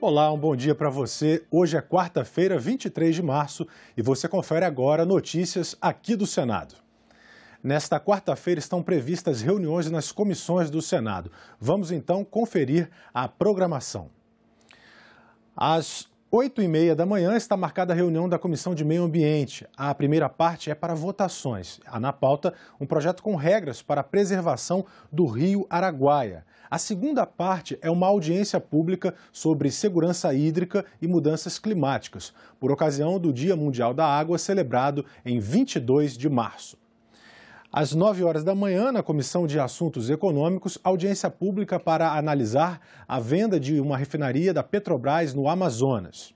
Olá, um bom dia para você. Hoje é quarta-feira, 23 de março, e você confere agora notícias aqui do Senado. Nesta quarta-feira estão previstas reuniões nas comissões do Senado. Vamos então conferir a programação. Às 8h30 da manhã está marcada a reunião da Comissão de Meio Ambiente. A primeira parte é para votações. Há na pauta um projeto com regras para a preservação do Rio Araguaia. A segunda parte é uma audiência pública sobre segurança hídrica e mudanças climáticas, por ocasião do Dia Mundial da Água, celebrado em 22 de março. Às 9h da manhã, na Comissão de Assuntos Econômicos, audiência pública para analisar a venda de uma refinaria da Petrobras no Amazonas.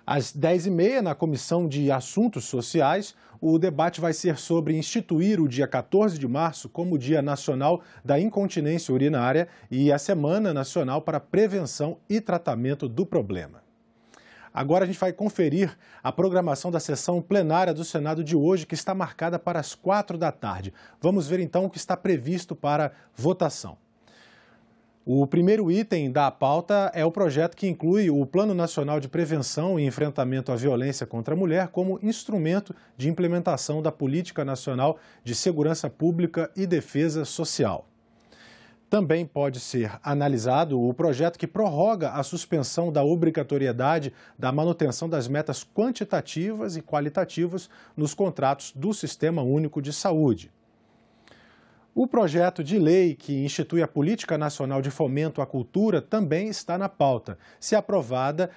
Às 10h30, na Comissão de Assuntos Sociais, o debate vai ser sobre instituir o dia 14 de março como Dia Nacional da Incontinência Urinária e a Semana Nacional para Prevenção e Tratamento do Problema. Agora a gente vai conferir a programação da sessão plenária do Senado de hoje, que está marcada para as 4 da tarde. Vamos ver então o que está previsto para votação. O primeiro item da pauta é o projeto que inclui o Plano Nacional de Prevenção e Enfrentamento à Violência contra a Mulher como instrumento de implementação da Política Nacional de Segurança Pública e Defesa Social. Também pode ser analisado o projeto que prorroga a suspensão da obrigatoriedade da manutenção das metas quantitativas e qualitativas nos contratos do Sistema Único de Saúde. O projeto de lei que institui a Política Nacional de Fomento à Cultura também está na pauta. Se aprovada,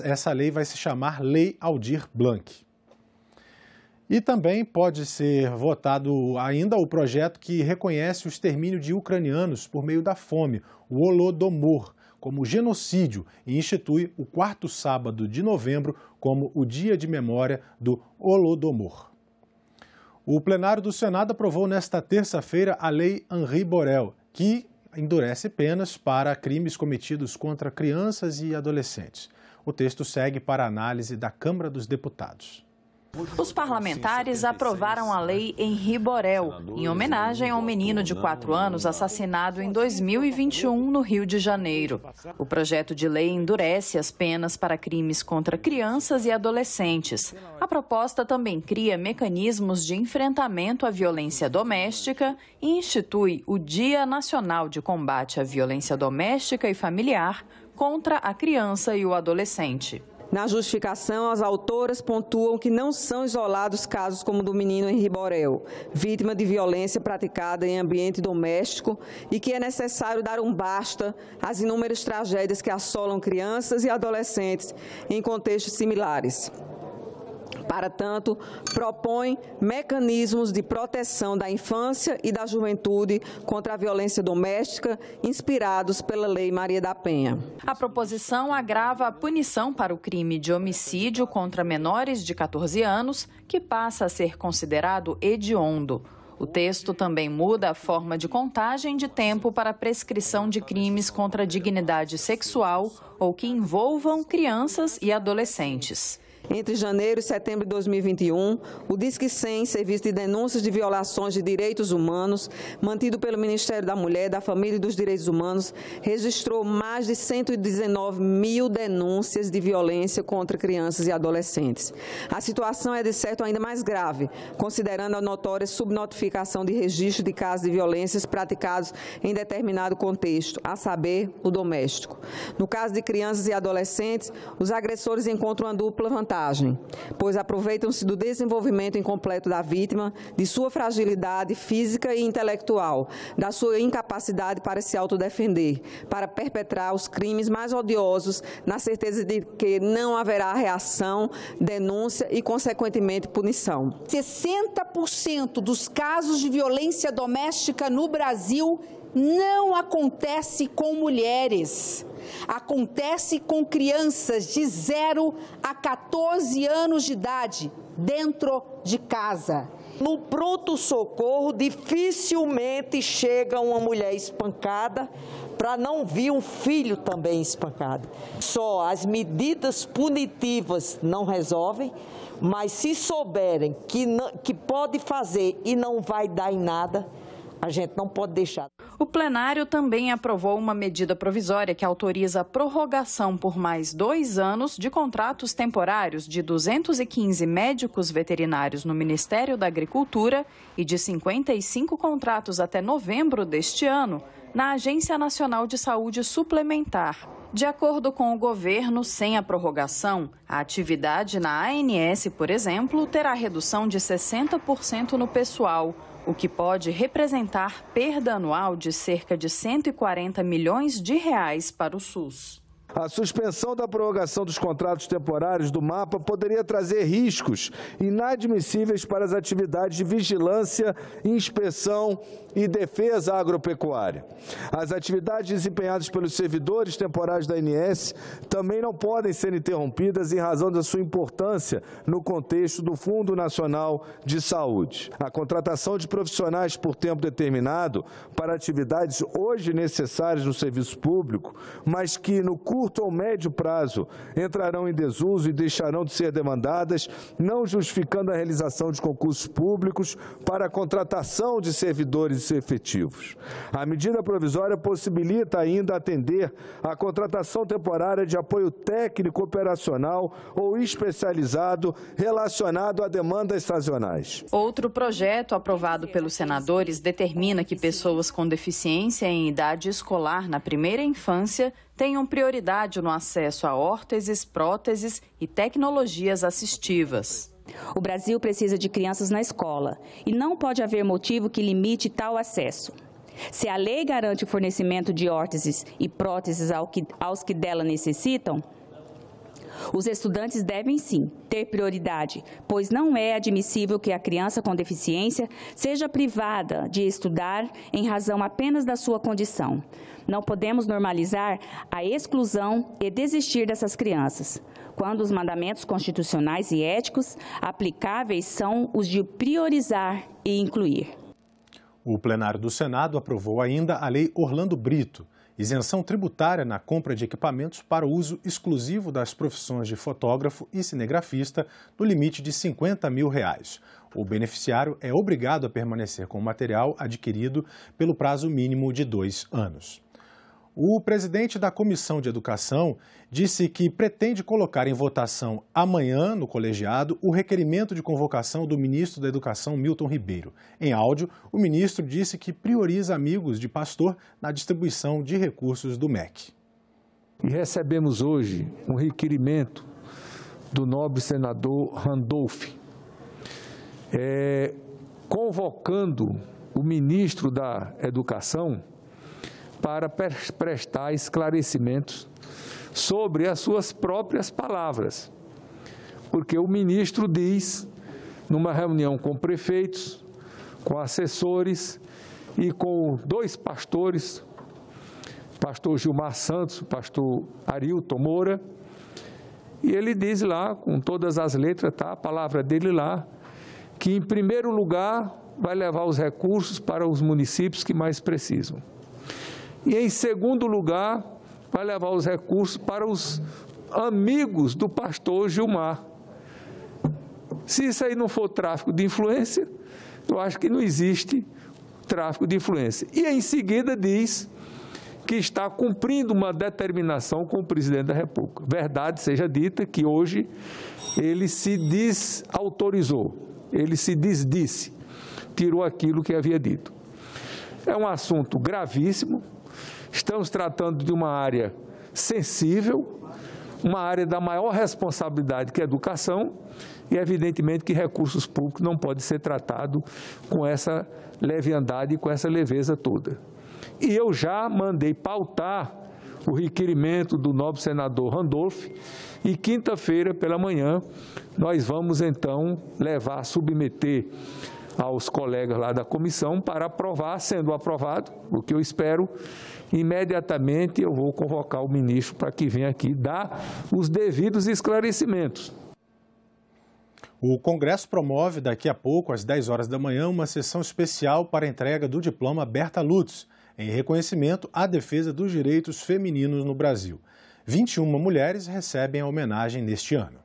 essa lei vai se chamar Lei Aldir Blanc. E também pode ser votado ainda o projeto que reconhece o extermínio de ucranianos por meio da fome, o Holodomor, como genocídio e institui o 4º sábado de novembro como o Dia de Memória do Holodomor. O plenário do Senado aprovou nesta terça-feira a Lei Henri Borel, que endurece penas para crimes cometidos contra crianças e adolescentes. O texto segue para análise da Câmara dos Deputados. Os parlamentares aprovaram a Lei Henri Borel, em homenagem a um menino de 4 anos assassinado em 2021 no Rio de Janeiro. O projeto de lei endurece as penas para crimes contra crianças e adolescentes. A proposta também cria mecanismos de enfrentamento à violência doméstica e institui o Dia Nacional de Combate à Violência Doméstica e Familiar contra a criança e o adolescente. Na justificação, as autoras pontuam que não são isolados casos como o do menino Henri Borel, vítima de violência praticada em ambiente doméstico, e que é necessário dar um basta às inúmeras tragédias que assolam crianças e adolescentes em contextos similares. Para tanto, propõe mecanismos de proteção da infância e da juventude contra a violência doméstica, inspirados pela Lei Maria da Penha. A proposição agrava a punição para o crime de homicídio contra menores de 14 anos, que passa a ser considerado hediondo. O texto também muda a forma de contagem de tempo para a prescrição de crimes contra a dignidade sexual ou que envolvam crianças e adolescentes. Entre janeiro e setembro de 2021, o Disque 100, Serviço de Denúncias de Violações de Direitos Humanos, mantido pelo Ministério da Mulher, da Família e dos Direitos Humanos, registrou mais de 119 mil denúncias de violência contra crianças e adolescentes. A situação é, de certo, ainda mais grave, considerando a notória subnotificação de registro de casos de violências praticados em determinado contexto, a saber, o doméstico. No caso de crianças e adolescentes, os agressores encontram uma dupla vantagem, pois aproveitam-se do desenvolvimento incompleto da vítima, de sua fragilidade física e intelectual, da sua incapacidade para se autodefender, para perpetrar os crimes mais odiosos, na certeza de que não haverá reação, denúncia e, consequentemente, punição. 60% dos casos de violência doméstica no Brasil não acontece com mulheres. Acontece com crianças de 0 a 14 anos de idade, dentro de casa. No pronto-socorro, dificilmente chega uma mulher espancada para não vir um filho também espancado. Só as medidas punitivas não resolvem, mas se souberem que pode fazer e não vai dar em nada, a gente não pode deixar. O plenário também aprovou uma medida provisória que autoriza a prorrogação por mais 2 anos de contratos temporários de 215 médicos veterinários no Ministério da Agricultura e de 55 contratos até novembro deste ano na Agência Nacional de Saúde Suplementar. De acordo com o governo, sem a prorrogação, a atividade na ANS, por exemplo, terá redução de 60% no pessoal, o que pode representar perda anual de cerca de 140 milhões de reais para o SUS. A suspensão da prorrogação dos contratos temporários do MAPA poderia trazer riscos inadmissíveis para as atividades de vigilância, inspeção e defesa agropecuária. As atividades desempenhadas pelos servidores temporários da ANS também não podem ser interrompidas em razão da sua importância no contexto do Fundo Nacional de Saúde. A contratação de profissionais por tempo determinado para atividades hoje necessárias no serviço público, mas que no curto ou médio prazo entrarão em desuso e deixarão de ser demandadas, não justificando a realização de concursos públicos para a contratação de servidores efetivos. A medida provisória possibilita ainda atender a contratação temporária de apoio técnico operacional ou especializado relacionado a demandas sazonais. Outro projeto aprovado pelos senadores determina que pessoas com deficiência em idade escolar na primeira infância tenham prioridade no acesso a órteses, próteses e tecnologias assistivas. O Brasil precisa de crianças na escola e não pode haver motivo que limite tal acesso. Se a lei garante o fornecimento de órteses e próteses aos que dela necessitam, os estudantes devem sim ter prioridade, pois não é admissível que a criança com deficiência seja privada de estudar em razão apenas da sua condição. Não podemos normalizar a exclusão e desistir dessas crianças, quando os mandamentos constitucionais e éticos aplicáveis são os de priorizar e incluir. O plenário do Senado aprovou ainda a Lei Orlando Brito, isenção tributária na compra de equipamentos para uso exclusivo das profissões de fotógrafo e cinegrafista no limite de R$50 mil. O beneficiário é obrigado a permanecer com o material adquirido pelo prazo mínimo de 2 anos. O presidente da Comissão de Educação disse que pretende colocar em votação amanhã, no colegiado, o requerimento de convocação do ministro da Educação, Milton Ribeiro. Em áudio, o ministro disse que prioriza amigos de pastor na distribuição de recursos do MEC. E recebemos hoje um requerimento do nobre senador Randolph, convocando o ministro da Educação para prestar esclarecimentos sobre as suas próprias palavras. Porque o ministro diz, numa reunião com prefeitos, com assessores e com 2 pastores, pastor Gilmar Santos, pastor Arilton Moura, e ele diz lá, com todas as letras, tá, a palavra dele lá, que em primeiro lugar vai levar os recursos para os municípios que mais precisam. E, em segundo lugar, vai levar os recursos para os amigos do pastor Gilmar. Se isso aí não for tráfico de influência, eu acho que não existe tráfico de influência. E, em seguida, diz que está cumprindo uma determinação com o presidente da República. Verdade seja dita que hoje ele se desautorizou, ele se desdisse, tirou aquilo que havia dito. É um assunto gravíssimo. Estamos tratando de uma área sensível, uma área da maior responsabilidade que é a educação e, evidentemente, que recursos públicos não podem ser tratados com essa leviandade e com essa leveza toda. E eu já mandei pautar o requerimento do nobre senador Randolph e quinta-feira pela manhã nós vamos então submeter aos colegas lá da comissão para aprovar, sendo aprovado, o que eu espero, imediatamente eu vou convocar o ministro para que venha aqui dar os devidos esclarecimentos. O Congresso promove daqui a pouco, às 10 horas da manhã, uma sessão especial para a entrega do diploma Berta Lutz, em reconhecimento à defesa dos direitos femininos no Brasil. 21 mulheres recebem a homenagem neste ano.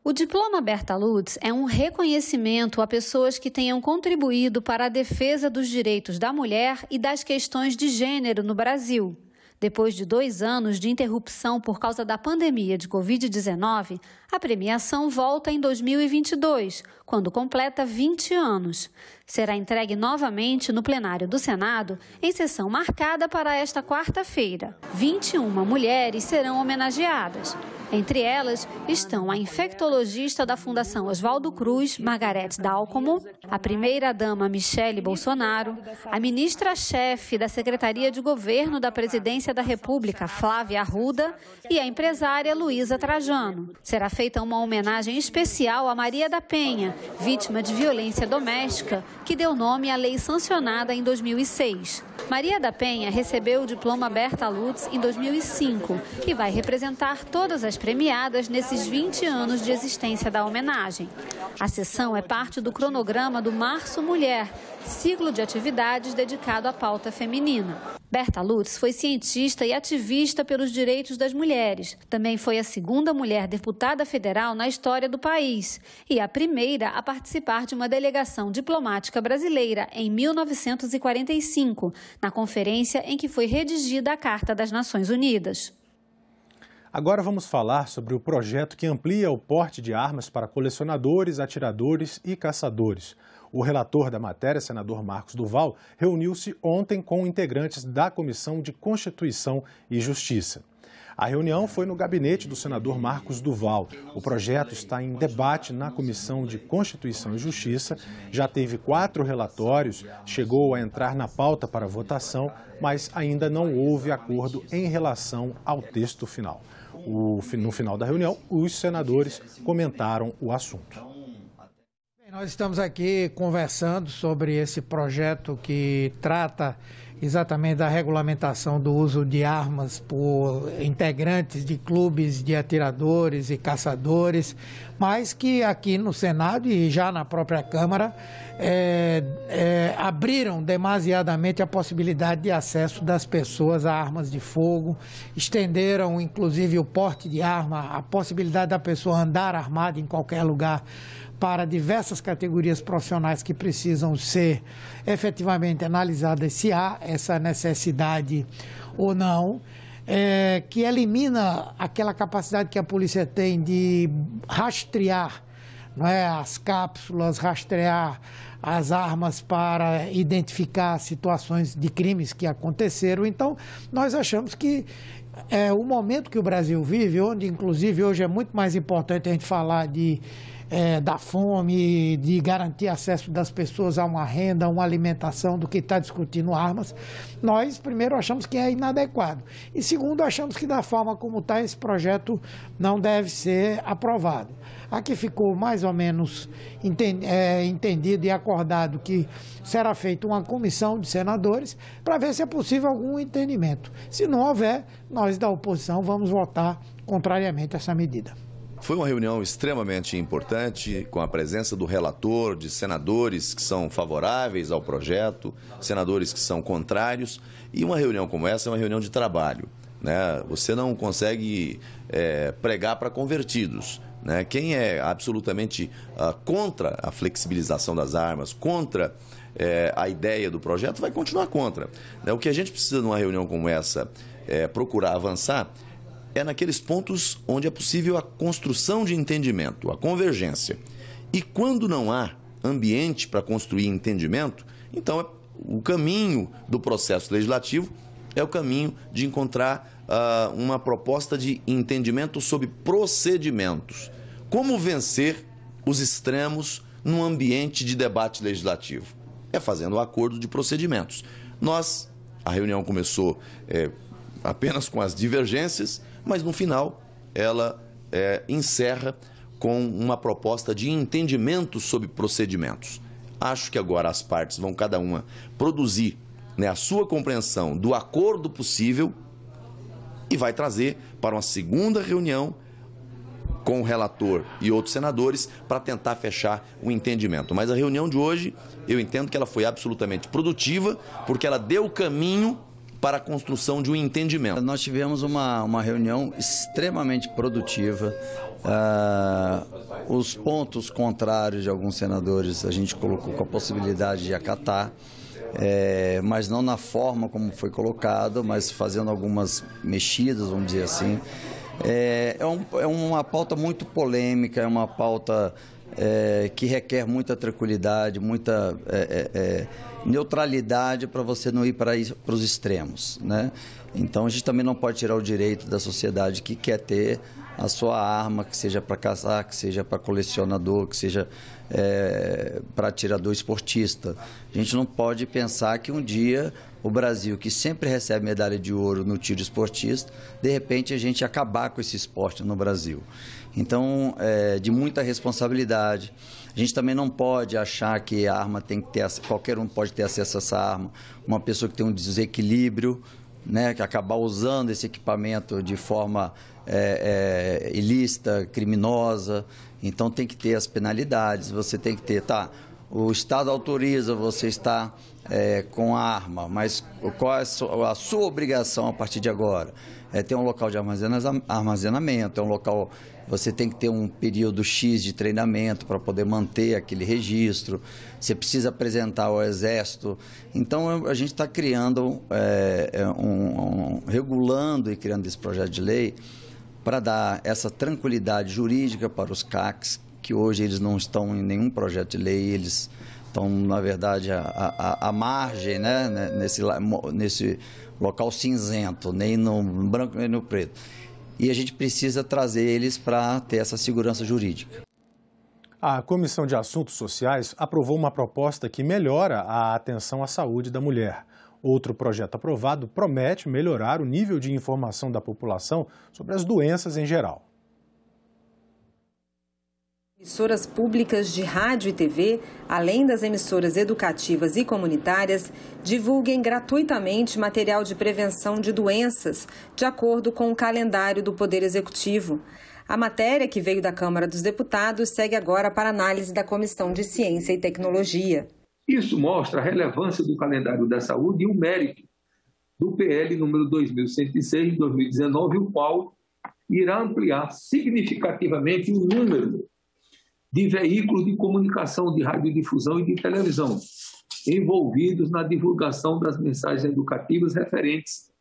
O diploma Berta Lutz é um reconhecimento a pessoas que tenham contribuído para a defesa dos direitos da mulher e das questões de gênero no Brasil. Depois de 2 anos de interrupção por causa da pandemia de Covid-19, a premiação volta em 2022, quando completa 20 anos. Será entregue novamente no plenário do Senado, em sessão marcada para esta quarta-feira. 21 mulheres serão homenageadas. Entre elas estão a infectologista da Fundação Oswaldo Cruz, Margarete Dálcomo, a primeira-dama Michele Bolsonaro, a ministra-chefe da Secretaria de Governo da Presidência da República, Flávia Arruda, e a empresária Luísa Trajano. Será feita uma homenagem especial a Maria da Penha, vítima de violência doméstica, que deu nome à lei sancionada em 2006. Maria da Penha recebeu o diploma Berta Lutz em 2005 e vai representar todas as premiadas nesses 20 anos de existência da homenagem. A sessão é parte do cronograma do Março Mulher, ciclo de atividades dedicado à pauta feminina. Berta Lutz foi cientista e ativista pelos direitos das mulheres. Também foi a segunda mulher deputada federal na história do país e a primeira a participar de uma delegação diplomática brasileira em 1945, na conferência em que foi redigida a Carta das Nações Unidas. Agora vamos falar sobre o projeto que amplia o porte de armas para colecionadores, atiradores e caçadores. O relator da matéria, senador Marcos Duval, reuniu-se ontem com integrantes da Comissão de Constituição e Justiça. A reunião foi no gabinete do senador Marcos Duval. O projeto está em debate na Comissão de Constituição e Justiça. Já teve 4 relatórios, chegou a entrar na pauta para votação, mas ainda não houve acordo em relação ao texto final. No final da reunião, os senadores comentaram o assunto. Nós estamos aqui conversando sobre esse projeto que trata exatamente da regulamentação do uso de armas por integrantes de clubes de atiradores e caçadores, mas que aqui no Senado e já na própria Câmara abriram demasiadamente a possibilidade de acesso das pessoas a armas de fogo, estenderam inclusive o porte de arma, a possibilidade da pessoa andar armada em qualquer lugar, para diversas categorias profissionais que precisam ser efetivamente analisadas se há essa necessidade ou não, que elimina aquela capacidade que a polícia tem de rastrear, não é, as cápsulas, rastrear as armas para identificar situações de crimes que aconteceram. Então, nós achamos que o momento que o Brasil vive, onde inclusive hoje é muito mais importante a gente falar da fome, de garantir acesso das pessoas a uma renda, a uma alimentação, do que está discutindo armas, nós primeiro achamos que é inadequado e segundo achamos que da forma como está esse projeto não deve ser aprovado. Aqui ficou mais ou menos entendido e acordado que será feita uma comissão de senadores para ver se é possível algum entendimento. Se não houver, nós da oposição vamos votar contrariamente a essa medida. Foi uma reunião extremamente importante, com a presença do relator, de senadores que são favoráveis ao projeto, senadores que são contrários, e uma reunião como essa é uma reunião de trabalho, né? Você não consegue pregar para convertidos, né? Quem é absolutamente contra a flexibilização das armas, contra a ideia do projeto, vai continuar contra, né? O que a gente precisa numa reunião como essa procurar avançar é naqueles pontos onde é possível a construção de entendimento, a convergência. E quando não há ambiente para construir entendimento, então o caminho do processo legislativo é o caminho de encontrar uma proposta de entendimento sobre procedimentos. Como vencer os extremos num ambiente de debate legislativo? É fazendo um acordo de procedimentos. A reunião começou apenas com as divergências, mas no final ela encerra com uma proposta de entendimento sobre procedimentos. Acho que agora as partes vão cada uma produzir, né, a sua compreensão do acordo possível e vai trazer para uma segunda reunião com o relator e outros senadores para tentar fechar o entendimento. Mas a reunião de hoje, eu entendo que ela foi absolutamente produtiva, porque ela deu o caminho para a construção de um entendimento. Nós tivemos uma reunião extremamente produtiva, Os pontos contrários de alguns senadores a gente colocou com a possibilidade de acatar, mas não na forma como foi colocado, mas fazendo algumas mexidas, vamos dizer assim. É uma pauta muito polêmica, é uma pauta que requer muita tranquilidade, muita neutralidade para você não ir para os extremos, né? Então a gente também não pode tirar o direito da sociedade que quer ter a sua arma, que seja para caçar, que seja para colecionador, que seja para atirador esportista. A gente não pode pensar que um dia o Brasil, que sempre recebe medalha de ouro no tiro esportista, de repente a gente acabar com esse esporte no Brasil. Então, de muita responsabilidade. A gente também não pode achar que a arma tem que ter, qualquer um pode ter acesso a essa arma. Uma pessoa que tem um desequilíbrio, né, que acabar usando esse equipamento de forma ilícita, criminosa. Então tem que ter as penalidades, você tem que ter, o Estado autoriza você estar com a arma, mas qual é a sua obrigação a partir de agora? Ter um local de armazenamento, você tem que ter um período X de treinamento para poder manter aquele registro, você precisa apresentar ao Exército. Então a gente está criando, regulando e criando esse projeto de lei para dar essa tranquilidade jurídica para os CACs, que hoje eles não estão em nenhum projeto de lei, eles estão, na verdade, à margem, né, nesse local cinzento, nem no branco nem no preto. E a gente precisa trazer eles para ter essa segurança jurídica. A Comissão de Assuntos Sociais aprovou uma proposta que melhora a atenção à saúde da mulher. Outro projeto aprovado promete melhorar o nível de informação da população sobre as doenças em geral. Emissoras públicas de rádio e TV, além das emissoras educativas e comunitárias, divulguem gratuitamente material de prevenção de doenças, de acordo com o calendário do Poder Executivo. A matéria, que veio da Câmara dos Deputados, segue agora para análise da Comissão de Ciência e Tecnologia. Isso mostra a relevância do calendário da saúde e o mérito do PL número 2106 de 2019, o qual irá ampliar significativamente o número de veículos de comunicação de radiodifusão e de televisão envolvidos na divulgação das mensagens educativas referentes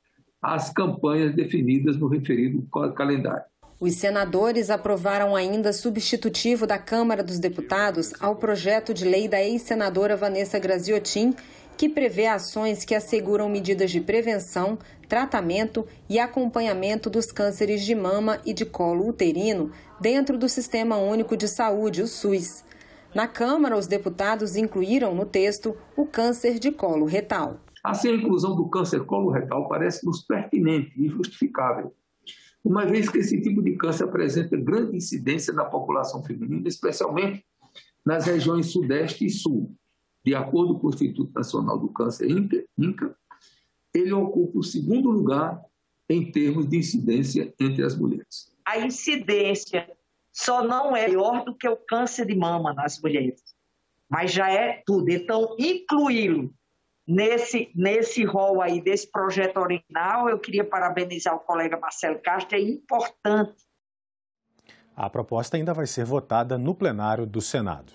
às campanhas definidas no referido calendário. Os senadores aprovaram ainda substitutivo da Câmara dos Deputados ao projeto de lei da ex-senadora Vanessa Graziotin, que prevê ações que asseguram medidas de prevenção, tratamento e acompanhamento dos cânceres de mama e de colo uterino dentro do Sistema Único de Saúde, o SUS. Na Câmara, os deputados incluíram no texto o câncer de colo retal. Assim, a inclusão do câncer colo-retal parece-nos pertinente e justificável, uma vez que esse tipo de câncer apresenta grande incidência na população feminina, especialmente nas regiões Sudeste e Sul. De acordo com o Instituto Nacional do Câncer, INCA, ele ocupa o segundo lugar em termos de incidência entre as mulheres. A incidência só não é maior do que o câncer de mama nas mulheres, mas já é tudo. Então, incluí-lo nesse rol aí desse projeto original, eu queria parabenizar o colega Marcelo Castro, é importante. A proposta ainda vai ser votada no plenário do Senado.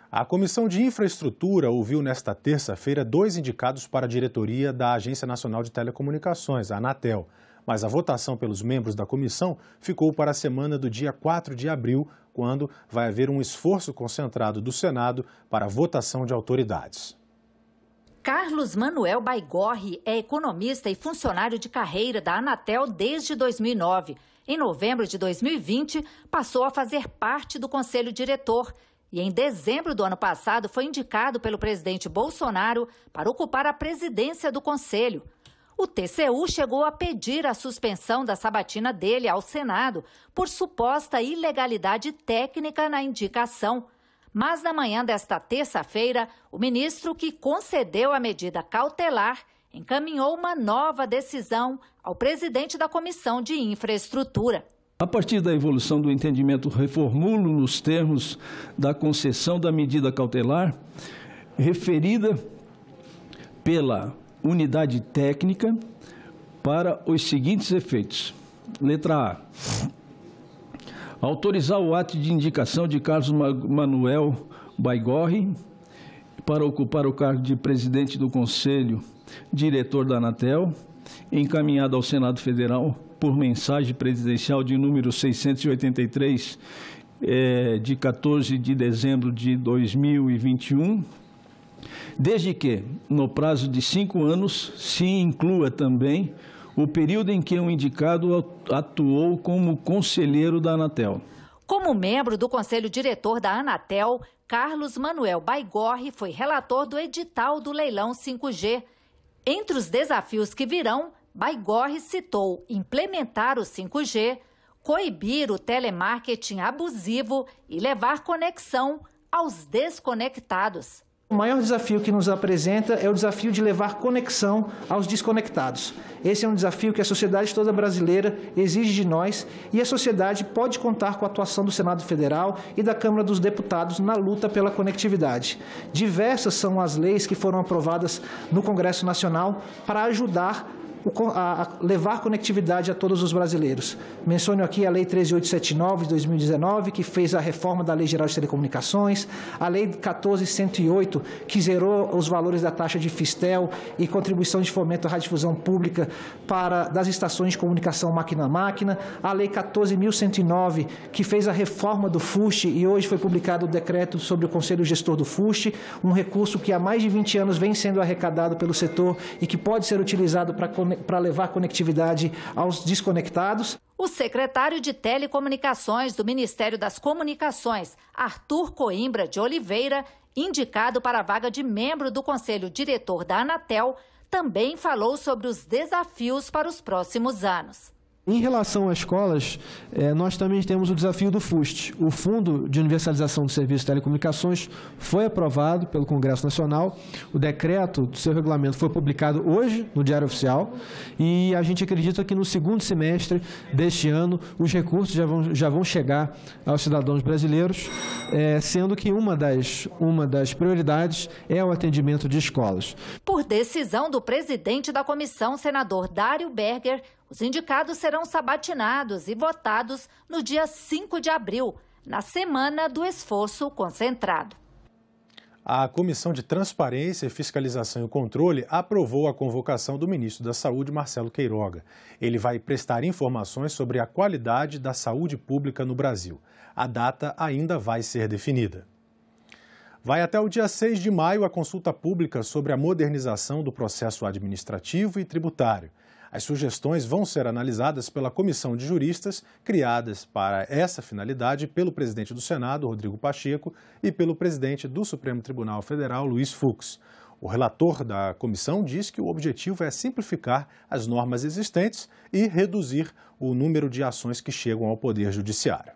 A Comissão de Infraestrutura ouviu nesta terça-feira 2 indicados para a diretoria da Agência Nacional de Telecomunicações, a Anatel. Mas a votação pelos membros da comissão ficou para a semana do dia 4 de abril, quando vai haver um esforço concentrado do Senado para a votação de autoridades. Carlos Manuel Baigorre é economista e funcionário de carreira da Anatel desde 2009. Em novembro de 2020, passou a fazer parte do conselho diretor e em dezembro do ano passado foi indicado pelo presidente Bolsonaro para ocupar a presidência do conselho. O TCU chegou a pedir a suspensão da sabatina dele ao Senado por suposta ilegalidade técnica na indicação. Mas na manhã desta terça-feira, o ministro que concedeu a medida cautelar encaminhou uma nova decisão ao presidente da Comissão de Infraestrutura. A partir da evolução do entendimento, reformulo nos termos da concessão da medida cautelar referida pela unidade técnica para os seguintes efeitos. Letra A. Autorizar o ato de indicação de Carlos Manuel Baigorre para ocupar o cargo de presidente do Conselho Diretor da Anatel, encaminhado ao Senado Federal por mensagem presidencial de número 683, de 14 de dezembro de 2021, desde que, no prazo de 5 anos, se inclua também o período em que o indicado atuou como conselheiro da Anatel. Como membro do Conselho Diretor da Anatel, Carlos Manuel Baigorre foi relator do edital do leilão 5G. Entre os desafios que virão, Baigorre citou implementar o 5G, coibir o telemarketing abusivo e levar conexão aos desconectados. O maior desafio que nos apresenta é o desafio de levar conexão aos desconectados. Esse é um desafio que a sociedade toda brasileira exige de nós e a sociedade pode contar com a atuação do Senado Federal e da Câmara dos Deputados na luta pela conectividade. Diversas são as leis que foram aprovadas no Congresso Nacional para ajudar a levar conectividade a todos os brasileiros. Menciono aqui a Lei 13.879 de 2019, que fez a reforma da Lei Geral de Telecomunicações, a Lei 14.108, que zerou os valores da taxa de Fistel e contribuição de fomento à radiodifusão pública das estações de comunicação máquina a máquina, a Lei 14.109, que fez a reforma do FUST e hoje foi publicado o decreto sobre o Conselho Gestor do FUST, um recurso que há mais de 20 anos vem sendo arrecadado pelo setor e que pode ser utilizado para levar conectividade aos desconectados. O secretário de Telecomunicações do Ministério das Comunicações, Arthur Coimbra de Oliveira, indicado para a vaga de membro do Conselho Diretor da Anatel, também falou sobre os desafios para os próximos anos. Em relação às escolas, nós também temos o desafio do FUST. O Fundo de Universalização do Serviço de Telecomunicações foi aprovado pelo Congresso Nacional. O decreto do seu regulamento foi publicado hoje no Diário Oficial e a gente acredita que no segundo semestre deste ano os recursos já vão chegar aos cidadãos brasileiros, sendo que uma das prioridades é o atendimento de escolas. Por decisão do presidente da comissão, senador Dário Berger, os indicados serão sabatinados e votados no dia 5 de abril, na Semana do Esforço Concentrado. A Comissão de Transparência e Fiscalização e Controle aprovou a convocação do ministro da Saúde, Marcelo Queiroga. Ele vai prestar informações sobre a qualidade da saúde pública no Brasil. A data ainda vai ser definida. Vai até o dia 6 de maio a consulta pública sobre a modernização do processo administrativo e tributário. As sugestões vão ser analisadas pela comissão de juristas criadas para essa finalidade pelo presidente do Senado, Rodrigo Pacheco, e pelo presidente do Supremo Tribunal Federal, Luiz Fux. O relator da comissão diz que o objetivo é simplificar as normas existentes e reduzir o número de ações que chegam ao Poder Judiciário.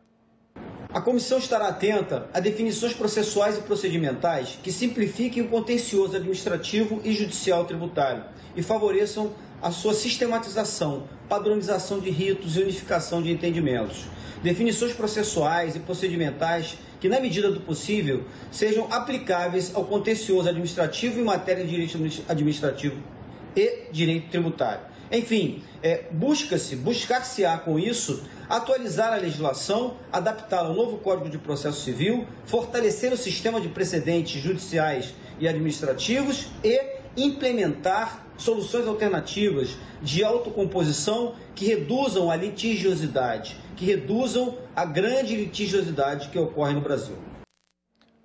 A comissão estará atenta a definições processuais e procedimentais que simplifiquem o contencioso administrativo e judicial tributário e favoreçam a sua sistematização, padronização de ritos e unificação de entendimentos. Definições processuais e procedimentais que, na medida do possível, sejam aplicáveis ao contencioso administrativo em matéria de direito administrativo e direito tributário. Enfim, buscar-se-á com isso atualizar a legislação, adaptá-la ao novo Código de Processo Civil, fortalecer o sistema de precedentes judiciais e administrativos e implementar soluções alternativas de autocomposição que reduzam a litigiosidade, que reduzam a grande litigiosidade que ocorre no Brasil.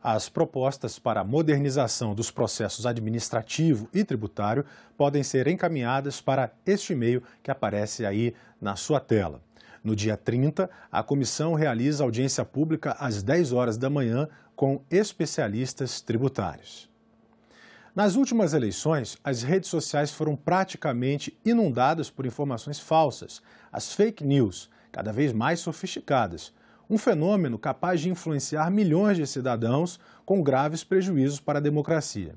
As propostas para a modernização dos processos administrativo e tributário podem ser encaminhadas para este e-mail que aparece aí na sua tela. No dia 30, a comissão realiza audiência pública às 10 horas da manhã com especialistas tributários. Nas últimas eleições, as redes sociais foram praticamente inundadas por informações falsas, as fake news, cada vez mais sofisticadas. Um fenômeno capaz de influenciar milhões de cidadãos com graves prejuízos para a democracia.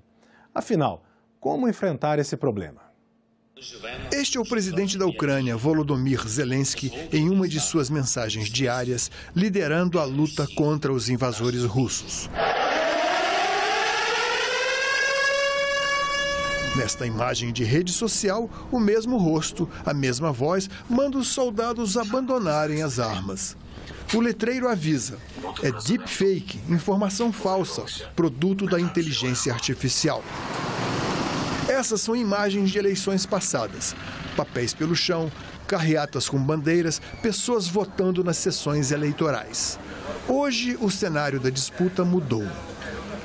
Afinal, como enfrentar esse problema? Este é o presidente da Ucrânia, Volodymyr Zelensky, em uma de suas mensagens diárias, liderando a luta contra os invasores russos. Nesta imagem de rede social, o mesmo rosto, a mesma voz, manda os soldados abandonarem as armas. O letreiro avisa: é deepfake, informação falsa, produto da inteligência artificial. Essas são imagens de eleições passadas. Papéis pelo chão, carreatas com bandeiras, pessoas votando nas sessões eleitorais. Hoje, o cenário da disputa mudou.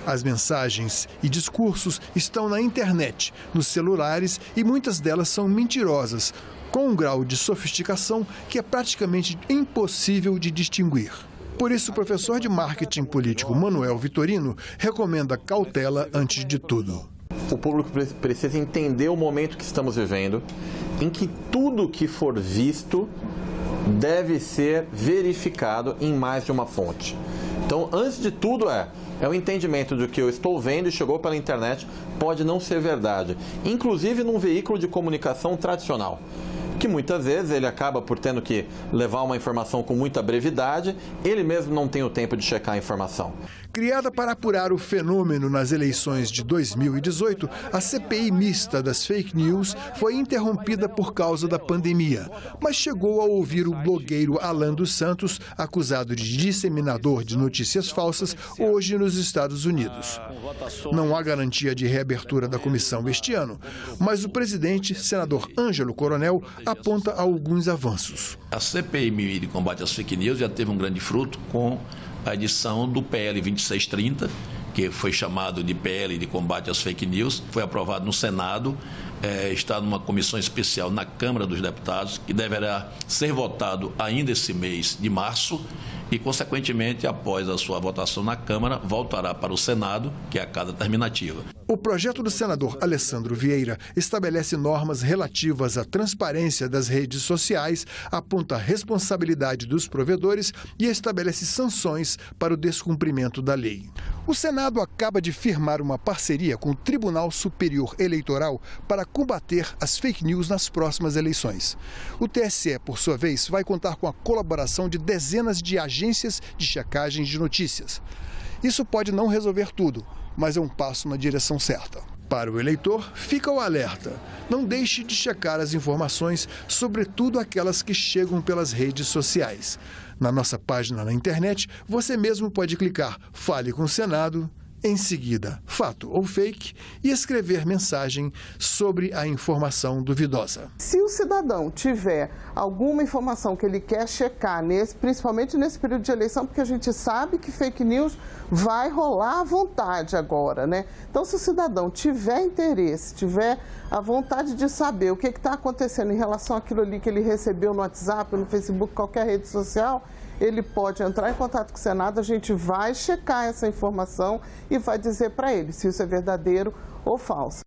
As mensagens e discursos estão na internet, nos celulares, e muitas delas são mentirosas, com um grau de sofisticação que é praticamente impossível de distinguir. Por isso, o professor de marketing político Manuel Vitorino recomenda cautela antes de tudo. O público precisa entender o momento que estamos vivendo, em que tudo que for visto deve ser verificado em mais de uma fonte. Então, antes de tudo, é o entendimento de que eu estou vendo e chegou pela internet pode não ser verdade, inclusive num veículo de comunicação tradicional, que muitas vezes ele acaba por tendo que levar uma informação com muita brevidade, ele mesmo não tem o tempo de checar a informação. Criada para apurar o fenômeno nas eleições de 2018, a CPI mista das fake news foi interrompida por causa da pandemia, mas chegou a ouvir o blogueiro Alan dos Santos, acusado de disseminador de notícias falsas, hoje nos Estados Unidos. Não há garantia de reabertura da comissão este ano, mas o presidente, senador Ângelo Coronel, aponta alguns avanços. A CPI de combate às fake news já teve um grande fruto com a edição do PL 2630, que foi chamado de PL de combate às fake news, foi aprovado no Senado, está numa comissão especial na Câmara dos Deputados, que deverá ser votado ainda esse mês de março e, consequentemente, após a sua votação na Câmara, voltará para o Senado, que é a casa terminativa. O projeto do senador Alessandro Vieira estabelece normas relativas à transparência das redes sociais, aponta a responsabilidade dos provedores e estabelece sanções para o descumprimento da lei. O Senado acaba de firmar uma parceria com o Tribunal Superior Eleitoral para combater as fake news nas próximas eleições. O TSE, por sua vez, vai contar com a colaboração de dezenas de agências de checagem de notícias. Isso pode não resolver tudo, mas é um passo na direção certa. Para o eleitor, fica o alerta. Não deixe de checar as informações, sobretudo aquelas que chegam pelas redes sociais. Na nossa página na internet, você mesmo pode clicar Fale com o Senado, em seguida, fato ou fake, e escrever mensagem sobre a informação duvidosa. Se o cidadão tiver alguma informação que ele quer checar, principalmente nesse período de eleição, porque a gente sabe que fake news vai rolar à vontade agora, né? Então, se o cidadão tiver interesse, tiver a vontade de saber o que está acontecendo em relação àquilo ali que ele recebeu no WhatsApp, no Facebook, qualquer rede social, ele pode entrar em contato com o Senado, a gente vai checar essa informação e vai dizer para ele se isso é verdadeiro ou falso.